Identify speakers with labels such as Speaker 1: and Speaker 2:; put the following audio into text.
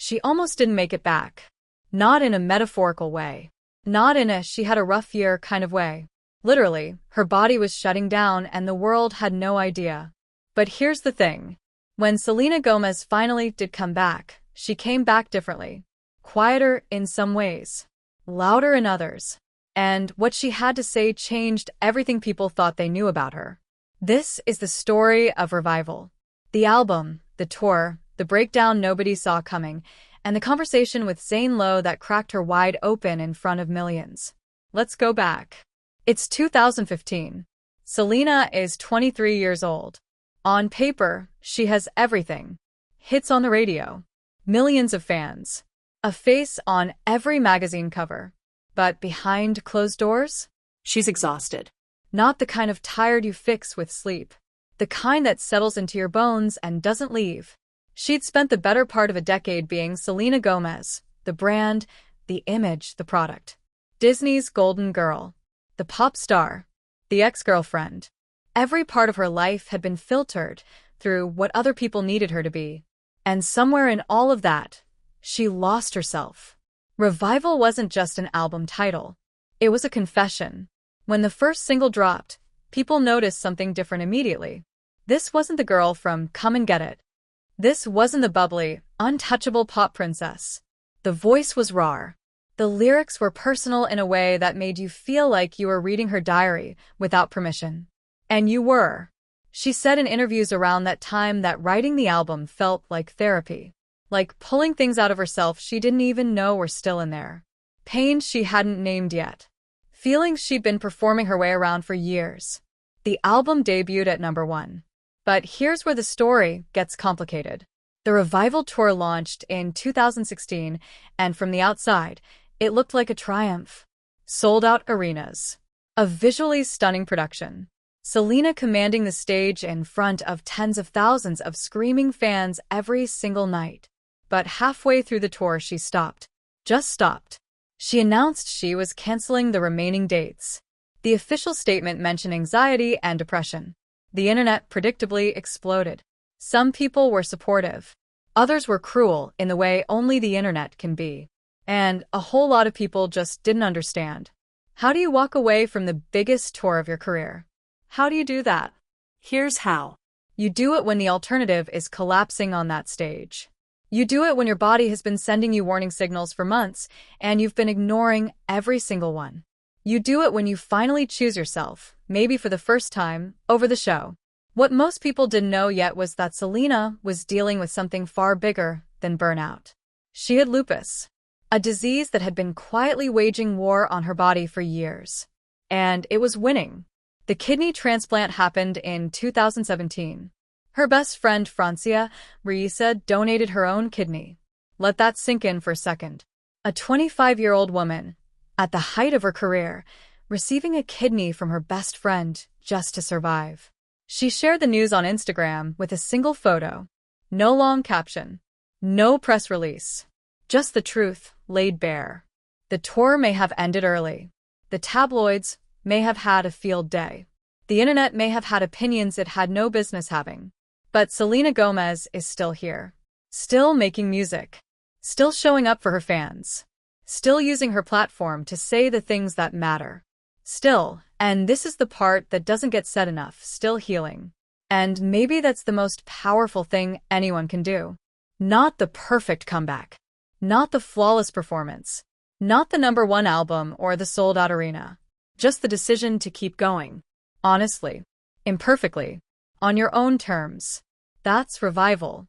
Speaker 1: she almost didn't make it back. Not in a metaphorical way. Not in a she had a rough year kind of way. Literally, her body was shutting down and the world had no idea. But here's the thing. When Selena Gomez finally did come back, she came back differently. Quieter in some ways. Louder in others. And what she had to say changed everything people thought they knew about her. This is the story of revival. The album, the tour, the breakdown nobody saw coming, and the conversation with Zane Lowe that cracked her wide open in front of millions. Let's go back. It's 2015. Selena is 23 years old. On paper, she has everything. Hits on the radio. Millions of fans. A face on every magazine cover. But behind closed doors?
Speaker 2: She's exhausted.
Speaker 1: Not the kind of tired you fix with sleep. The kind that settles into your bones and doesn't leave. She'd spent the better part of a decade being Selena Gomez, the brand, the image, the product. Disney's golden girl. The pop star. The ex-girlfriend. Every part of her life had been filtered through what other people needed her to be. And somewhere in all of that, she lost herself. Revival wasn't just an album title. It was a confession. When the first single dropped, people noticed something different immediately. This wasn't the girl from Come and Get It. This wasn't the bubbly, untouchable pop princess. The voice was raw. The lyrics were personal in a way that made you feel like you were reading her diary without permission. And you were. She said in interviews around that time that writing the album felt like therapy. Like pulling things out of herself she didn't even know were still in there. Pain she hadn't named yet. Feelings she'd been performing her way around for years. The album debuted at #1. But here's where the story gets complicated. The Revival tour launched in 2016, and from the outside, it looked like a triumph. Sold-out arenas. A visually stunning production. Selena commanding the stage in front of tens of thousands of screaming fans every single night. But halfway through the tour she stopped. Just stopped. She announced she was canceling the remaining dates. The official statement mentioned anxiety and depression. The internet predictably exploded. Some people were supportive. Others were cruel in the way only the internet can be. And a whole lot of people just didn't understand. How do you walk away from the biggest tour of your career? How do you do that?
Speaker 2: Here's how.
Speaker 1: You do it when the alternative is collapsing on that stage. You do it when your body has been sending you warning signals for months, and you've been ignoring every single one. You do it when you finally choose yourself, maybe for the first time, over the show. What most people didn't know yet was that Selena was dealing with something far bigger than burnout. She had lupus, a disease that had been quietly waging war on her body for years. And it was winning. The kidney transplant happened in 2017. Her best friend, Francia Reisa, donated her own kidney. Let that sink in for a second. A 25-year-old woman, at the height of her career, receiving a kidney from her best friend just to survive. She shared the news on Instagram with a single photo. No long caption. No press release. Just the truth, laid bare. The tour may have ended early. The tabloids may have had a field day. The internet may have had opinions it had no business having. But Selena Gomez is still here. Still making music. Still showing up for her fans. Still using her platform to say the things that matter. Still, and this is the part that doesn't get said enough, still healing. And maybe that's the most powerful thing anyone can do. Not the perfect comeback. Not the flawless performance. Not the #1 album or the sold-out arena. Just the decision to keep going. Honestly. Imperfectly. On your own terms. That's revival.